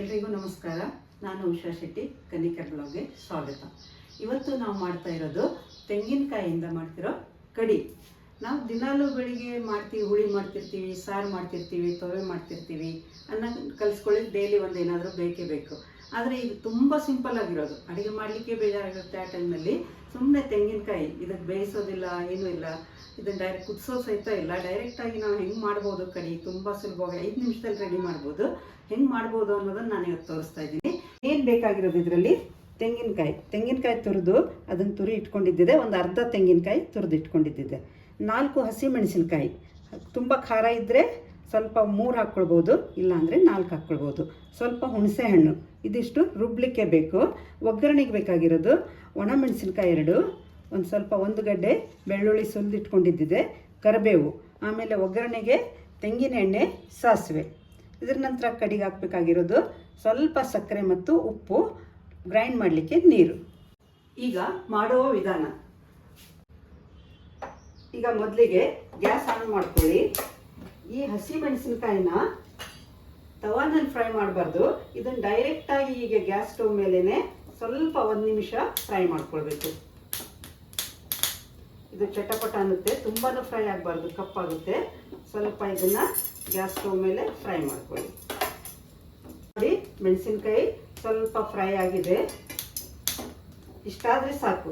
ಎಲ್ರಿಗೂ ನಮಸ್ಕಾರ. ನಾನು ಉಷಾ ಶೆಟ್ಟಿ, ಕನ್ನಿಕಾ ಬ್ಲಾಗ್ಗೆ ಸ್ವಾಗತ. ಇವತ್ತು ನಾವು ಮಾಡ್ತಾ ಇರೋದು ತೆಂಗಿನಕಾಯಿಯಿಂದ ಮಾಡ್ತಿರೋ ಕಡಿ. ನಾವು ದಿನಾಲೂ ಬೆಳಿಗ್ಗೆ ಮಾಡ್ತೀವಿ, ಹುಳಿ ಮಾಡ್ತಿರ್ತೀವಿ, ಸಾರು ಮಾಡ್ತಿರ್ತೀವಿ, ತೊವೆ ಮಾಡ್ತಿರ್ತೀವಿ, ಅನ್ನ ಕಲಿಸ್ಕೊಳ್ಳಿ ಡೈಲಿ ಒಂದು ಏನಾದರೂ ಬೇಕೇ ಬೇಕು. ಆದರೆ ಇದು ತುಂಬ ಸಿಂಪಲ್ ಆಗಿರೋದು, ಅಡುಗೆ ಮಾಡಲಿಕ್ಕೆ ಬೇಜಾರಾಗುತ್ತೆ. ಆ ಟೈಮ್ನಲ್ಲಿ ಸುಮ್ಮನೆ ತೆಂಗಿನಕಾಯಿ, ಇದಕ್ಕೆ ಬೇಯಿಸೋದಿಲ್ಲ, ಏನೂ ಇಲ್ಲ, ಇದನ್ನು ಡೈರೆಕ್ಟ್ ಕುದಿಸೋ ಸಹಿತ ಇಲ್ಲ, ಡೈರೆಕ್ಟಾಗಿ ನಾವು ಹೆಂಗೆ ಮಾಡ್ಬೋದು ಕಡಿ, ತುಂಬ ಸುಲಭವಾಗಿ 5 ನಿಮಿಷದಲ್ಲಿ ರೆಡಿ ಮಾಡ್ಬೋದು. ಹೆಂಗೆ ಮಾಡ್ಬೋದು ಅನ್ನೋದನ್ನು ನಾನು ಇವತ್ತು ತೋರಿಸ್ತಾ ಇದ್ದೀನಿ. ಏನು ಬೇಕಾಗಿರೋದು ಇದರಲ್ಲಿ, ತೆಂಗಿನಕಾಯಿ ತುರಿದು ಅದನ್ನು ತುರಿ ಇಟ್ಕೊಂಡಿದ್ದಿದೆ, ಒಂದು ಅರ್ಧ ತೆಂಗಿನಕಾಯಿ ತುರಿದು ಇಟ್ಕೊಂಡಿದ್ದಿದೆ, 4 ಹಸಿ ಮೆಣಸಿನಕಾಯಿ, ತುಂಬ ಖಾರ ಇದ್ದರೆ ಸ್ವಲ್ಪ 3 ಹಾಕ್ಕೊಳ್ಬೋದು, ಇಲ್ಲಾಂದರೆ 4 ಹಾಕ್ಕೊಳ್ಬೋದು. ಸ್ವಲ್ಪ ಹುಣಸೆ ಹಣ್ಣು, ಇದಿಷ್ಟು ರುಬ್ಲಿಕ್ಕೆ ಬೇಕು. ಒಗ್ಗರಣೆಗೆ ಬೇಕಾಗಿರೋದು ಒಣಮೆಣಸಿನ್ಕಾಯಿ 2, ಒಂದು ಸ್ವಲ್ಪ 1 ಗಡ್ಡೆ ಬೆಳ್ಳುಳ್ಳಿ ಸುಲಿದಿಟ್ಕೊಂಡಿದ್ದಿದೆ, ಕರಿಬೇವು, ಆಮೇಲೆ ಒಗ್ಗರಣೆಗೆ ತೆಂಗಿನ ಎಣ್ಣೆ, ಸಾಸಿವೆ. ಇದರ ನಂತರ ಕಡಿಗೆ ಹಾಕಬೇಕಾಗಿರೋದು ಸ್ವಲ್ಪ ಸಕ್ಕರೆ ಮತ್ತು ಉಪ್ಪು, ಗ್ರೈಂಡ್ ಮಾಡಲಿಕ್ಕೆ ನೀರು. ಈಗ ಮಾಡುವ ವಿಧಾನ. ಈಗ ಮೊದಲಿಗೆ ಗ್ಯಾಸ್ ಆನ್ ಮಾಡ್ಕೊಳ್ಳಿ. ಈ ಹಸಿ ಮೆಣಸಿನಕಾಯಿನ ತವಾನಲ್ಲಿ ಫ್ರೈ ಮಾಡಬಾರ್ದು, ಇದನ್ನು ಡೈರೆಕ್ಟಾಗಿ ಈಗ ಗ್ಯಾಸ್ ಸ್ಟವ್ ಮೇಲೇ ಸ್ವಲ್ಪ 1 ನಿಮಿಷ ಫ್ರೈ ಮಾಡ್ಕೊಳ್ಬೇಕು. ಇದು ಚಟಪಟ ಅನ್ನುತ್ತೆ, ತುಂಬಾ ಫ್ರೈ ಆಗಬಾರ್ದು, ಕಪ್ಪಾಗುತ್ತೆ. ಸ್ವಲ್ಪ ಇದನ್ನು ಗ್ಯಾಸ್ ಸ್ಟವ್ ಮೇಲೆ ಫ್ರೈ ಮಾಡ್ಕೊಳ್ಳಿ. ನೋಡಿ, ಮೆಣಸಿನಕಾಯಿ ಸ್ವಲ್ಪ ಫ್ರೈ ಆಗಿದೆ, ಇಷ್ಟಾದರೆ ಸಾಕು.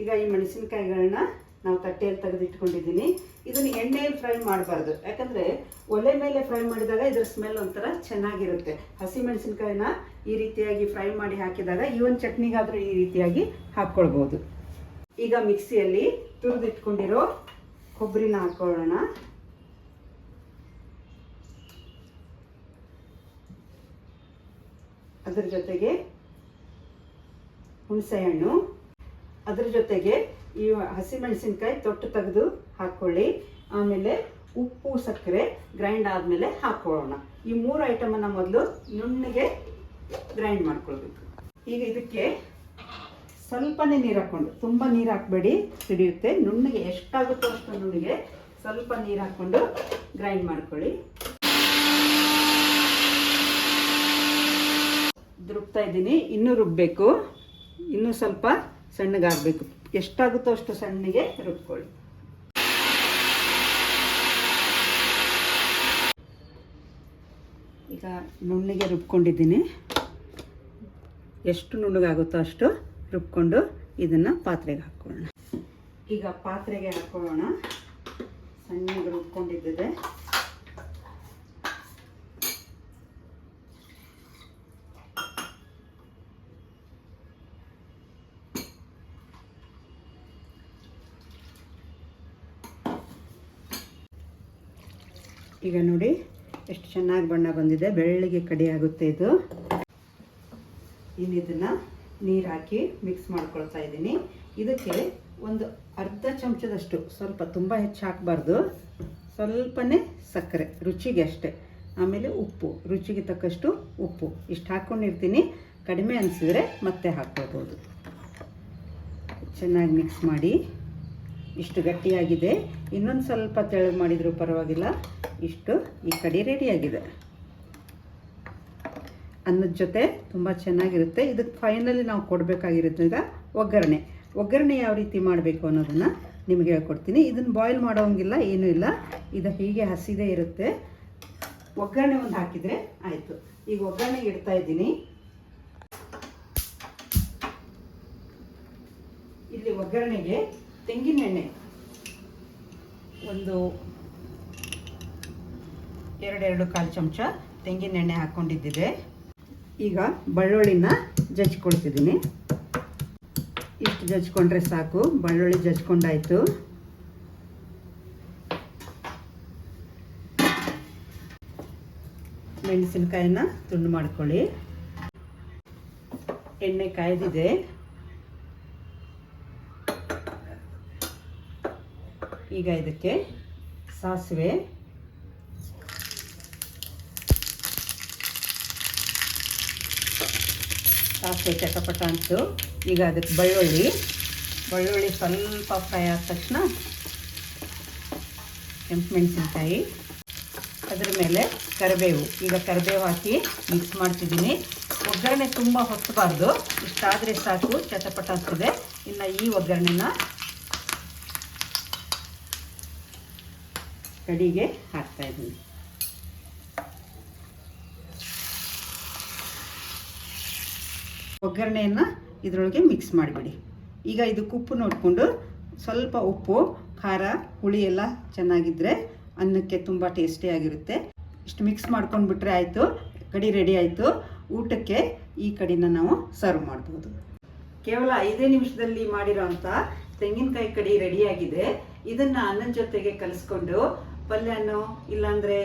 ಈಗ ಈ ಮೆಣಸಿನಕಾಯಿಗಳನ್ನ ನಾವು ತಟ್ಟೆಯಲ್ಲಿ ತೆಗೆದಿಟ್ಕೊಂಡಿದ್ದೀನಿ. ಇದನ್ನು ಎಣ್ಣೆಯಲ್ಲಿ ಫ್ರೈ ಮಾಡಬಾರ್ದು, ಯಾಕಂದರೆ ಒಲೆ ಮೇಲೆ ಫ್ರೈ ಮಾಡಿದಾಗ ಇದರ ಸ್ಮೆಲ್ ಒಂಥರ ಚೆನ್ನಾಗಿರುತ್ತೆ. ಹಸಿ ಮೆಣಸಿನಕಾಯಿನ ಈ ರೀತಿಯಾಗಿ ಫ್ರೈ ಮಾಡಿ ಹಾಕಿದಾಗ ಈವನ್ ಚಟ್ನಿಗಾದರೂ ಈ ರೀತಿಯಾಗಿ ಹಾಕ್ಕೊಳ್ಬೋದು. ಈಗ ಮಿಕ್ಸಿಯಲ್ಲಿ ತುರಿದಿಟ್ಕೊಂಡಿರೋ ಕೊಬ್ಬರಿನ ಹಾಕೊಳ್ಳೋಣ. ಅದರ ಜೊತೆಗೆ ಹುಣಸೆ ಹಣ್ಣು, ಅದರ ಜೊತೆಗೆ ಈ ಹಸಿಮೆಣಸಿನಕಾಯಿ ತೊಟ್ಟು ತೆಗೆದು ಹಾಕ್ಕೊಳ್ಳಿ. ಆಮೇಲೆ ಉಪ್ಪು, ಸಕ್ಕರೆ ಗ್ರೈಂಡ್ ಆದಮೇಲೆ ಹಾಕ್ಕೊಳ್ಳೋಣ. ಈ 3 ಐಟಮನ್ನು ಮೊದಲು ನುಣ್ಣಗೆ ಗ್ರೈಂಡ್ ಮಾಡ್ಕೊಳ್ಬೇಕು. ಈಗ ಇದಕ್ಕೆ ಸ್ವಲ್ಪನೇ ನೀರು ಹಾಕ್ಕೊಂಡು, ತುಂಬ ನೀರು ಹಾಕಬೇಡಿ, ಸಿಡಿಯುತ್ತೆ. ನುಣ್ಣಗೆ ಎಷ್ಟಾಗುತ್ತೋ ಅಷ್ಟು ನುಣ್ಣಗೆ ಸ್ವಲ್ಪ ನೀರು ಹಾಕ್ಕೊಂಡು ಗ್ರೈಂಡ್ ಮಾಡ್ಕೊಳ್ಳಿ. ರುಬ್ತಾ ಇದ್ದೀನಿ, ಇನ್ನೂ ರುಬ್ಬಬೇಕು, ಇನ್ನೂ ಸ್ವಲ್ಪ ಸಣ್ಣಗಾಗಬೇಕು. ಎಷ್ಟಾಗುತ್ತೋ ಅಷ್ಟು ಸಣ್ಣಗೆ ರುಬ್ಕೊಳ್ಳಿ. ಈಗ ನುಣ್ಣಗೆ ರುಬ್ಕೊಂಡಿದ್ದೀನಿ, ಎಷ್ಟು ನುಣ್ಣಗಾಗುತ್ತೋ ಅಷ್ಟು ರುಬ್ಕೊಂಡು ಇದನ್ನು ಪಾತ್ರೆಗೆ ಹಾಕ್ಕೊಳ್ಳೋಣ. ಈಗ ಪಾತ್ರೆಗೆ ಹಾಕ್ಕೊಳ್ಳೋಣ. ಸಣ್ಣಗೆ ರುಬ್ಕೊಂಡಿದ್ದಿದೆ. ಈಗ ನೋಡಿ ಎಷ್ಟು ಚೆನ್ನಾಗಿ ಬಣ್ಣ ಬಂದಿದೆ, ಬೆಳ್ಳಗೆ ಕಡಿ ಆಗುತ್ತೆ ಇದು. ಇನ್ನಿದನ್ನು ನೀರು ಹಾಕಿ ಮಿಕ್ಸ್ ಮಾಡ್ಕೊಳ್ತಾ ಇದ್ದೀನಿ. ಇದಕ್ಕೆ ಒಂದು ಅರ್ಧ ಚಮಚದಷ್ಟು, ಸ್ವಲ್ಪ ತುಂಬ ಹೆಚ್ಚು ಹಾಕಬಾರ್ದು, ಸ್ವಲ್ಪನೇ ಸಕ್ಕರೆ ರುಚಿಗೆ ಅಷ್ಟೇ, ಆಮೇಲೆ ಉಪ್ಪು ರುಚಿಗೆ ತಕ್ಕಷ್ಟು ಉಪ್ಪು, ಇಷ್ಟು ಹಾಕ್ಕೊಂಡಿರ್ತೀನಿ. ಕಡಿಮೆ ಅನಿಸಿದರೆ ಮತ್ತೆ ಹಾಕ್ಕೊಳ್ಬೋದು. ಚೆನ್ನಾಗಿ ಮಿಕ್ಸ್ ಮಾಡಿ. ಇಷ್ಟು ಗಟ್ಟಿಯಾಗಿದೆ, ಇನ್ನೊಂದು ಸ್ವಲ್ಪ ತೆಳು ಮಾಡಿದರೂ ಪರವಾಗಿಲ್ಲ. ಇಷ್ಟು ಈ ಕಡಿ ರೆಡಿಯಾಗಿದೆ. ಅನ್ನದ ಜೊತೆ ತುಂಬ ಚೆನ್ನಾಗಿರುತ್ತೆ. ಇದಕ್ಕೆ ಫೈನಲಿ ನಾವು ಕೊಡಬೇಕಾಗಿರುತ್ತೆ ಈಗ ಒಗ್ಗರಣೆ ಯಾವ ರೀತಿ ಮಾಡಬೇಕು ಅನ್ನೋದನ್ನು ನಿಮಗೆ ಹೇಳ್ಕೊಡ್ತೀನಿ. ಇದನ್ನು ಬಾಯ್ಲ್ ಮಾಡೋಂಗಿಲ್ಲ, ಏನೂ ಇಲ್ಲ, ಇದು ಹೀಗೆ ಹಸಿದೇ ಇರುತ್ತೆ. ಒಗ್ಗರಣೆ ಒಂದು ಹಾಕಿದರೆ ಆಯಿತು. ಈಗ ಒಗ್ಗರಣೆಗೆ ಇಡ್ತಾ ಇದ್ದೀನಿ. ಇಲ್ಲಿ ಒಗ್ಗರಣೆಗೆ ತೆಂಗಿನ ಎಣ್ಣೆ ಒಂದು 2-2 ಚಮಚ ತೆಂಗಿನ ಎಣ್ಣೆ ಹಾಕ್ಕೊಂಡಿದ್ದಿದೆ. ಈಗ ಬೆಳ್ಳುಳ್ಳಿನ ಜಜ್ಕೊಳ್ತಿದ್ದೀನಿ. ಇಷ್ಟು ಜಜ್ಕೊಂಡ್ರೆ ಸಾಕು, ಬೆಳ್ಳುಳ್ಳಿ ಜಜ್ಕೊಂಡಾಯಿತು. ಮೆಣಸಿನಕಾಯಿನ ತುಂಡು ಮಾಡ್ಕೊಳ್ಳಿ. ಎಣ್ಣೆ ಕಾಯ್ದಿದೆ. ಈಗ ಇದಕ್ಕೆ ಸಾಸಿವೆ, ಚಟಪಟ ಅಂತು. ಈಗ ಅದಕ್ಕೆ ಬೆಳ್ಳುಳ್ಳಿ ಸ್ವಲ್ಪ ಫ್ರೈ ಆದ ತಕ್ಷಣ ಕೆಂಪು ಮೆಣಸಿನಕಾಯಿ, ಅದರ ಮೇಲೆ ಕರಿಬೇವು, ಈಗ ಕರಿಬೇವು ಹಾಕಿ ಮಿಕ್ಸ್ ಮಾಡ್ತಿದ್ದೀನಿ. ಒಗ್ಗರಣೆ ತುಂಬ ಹೊತ್ತಬಾರ್ದು, ಇಷ್ಟಾದರೆ ಸಾಕು, ಚಟಪಟ ಆಗ್ತದೆ. ಇನ್ನು ಈ ಒಗ್ಗರಣೆನ ಕಡಿಗೆ ಹಾಕ್ತಾಯಿದ್ದೀನಿ. ಒಗ್ಗರಣೆಯನ್ನು ಇದರೊಳಗೆ ಮಿಕ್ಸ್ ಮಾಡಿಬಿಡಿ. ಈಗ ಇದಕ್ಕೆ ಉಪ್ಪು ನೋಡಿಕೊಂಡು ಸ್ವಲ್ಪ ಉಪ್ಪು, ಖಾರ, ಹುಳಿ ಎಲ್ಲ ಚೆನ್ನಾಗಿದ್ದರೆ ಅನ್ನಕ್ಕೆ ತುಂಬ ಟೇಸ್ಟಿಯಾಗಿರುತ್ತೆ. ಇಷ್ಟು ಮಿಕ್ಸ್ ಮಾಡ್ಕೊಂಡು ಬಿಟ್ಟರೆ ಆಯಿತು, ಕಡಿ ರೆಡಿ ಆಯಿತು. ಊಟಕ್ಕೆ ಈ ಕಡಿನ ನಾವು ಸರ್ವ್ ಮಾಡ್ಬೋದು. ಕೇವಲ 5 ನಿಮಿಷದಲ್ಲಿ ಮಾಡಿರೋಂಥ ತೆಂಗಿನಕಾಯಿ ಕಡಿ ರೆಡಿಯಾಗಿದೆ. ಇದನ್ನು ಅನ್ನದ ಜೊತೆಗೆ ಕಲಿಸ್ಕೊಂಡು ಪಲ್ಯನೋ ಇಲ್ಲಾಂದರೆ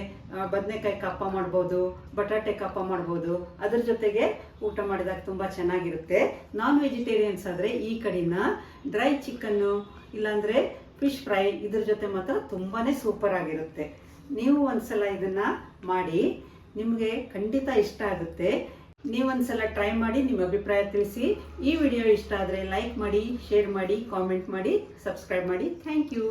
ಬದನೆಕಾಯಿ ಕಪ್ಪ ಮಾಡ್ಬೋದು, ಬಟಾಟೆ ಕಪ್ಪ ಮಾಡ್ಬೋದು, ಅದ್ರ ಜೊತೆಗೆ ಊಟ ಮಾಡಿದಾಗ ತುಂಬ ಚೆನ್ನಾಗಿರುತ್ತೆ. ನಾನ್ ವೆಜಿಟೇರಿಯನ್ಸ್ ಆದರೆ ಈ ಕಡಿನ ಡ್ರೈ ಚಿಕನ್ನು ಇಲ್ಲಾಂದರೆ ಫಿಶ್ ಫ್ರೈ ಇದ್ರ ಜೊತೆ ಮಾತ್ರ ತುಂಬಾ ಸೂಪರ್ ಆಗಿರುತ್ತೆ. ನೀವು ಒಂದ್ಸಲ ಇದನ್ನು ಮಾಡಿ, ನಿಮಗೆ ಖಂಡಿತ ಇಷ್ಟ ಆಗುತ್ತೆ. ನೀವೊಂದ್ಸಲ ಟ್ರೈ ಮಾಡಿ ನಿಮ್ಮ ಅಭಿಪ್ರಾಯ ತಿಳಿಸಿ. ಈ ವಿಡಿಯೋ ಇಷ್ಟ ಆದರೆ ಲೈಕ್ ಮಾಡಿ, ಶೇರ್ ಮಾಡಿ, ಕಾಮೆಂಟ್ ಮಾಡಿ, ಸಬ್ಸ್ಕ್ರೈಬ್ ಮಾಡಿ. Thank you.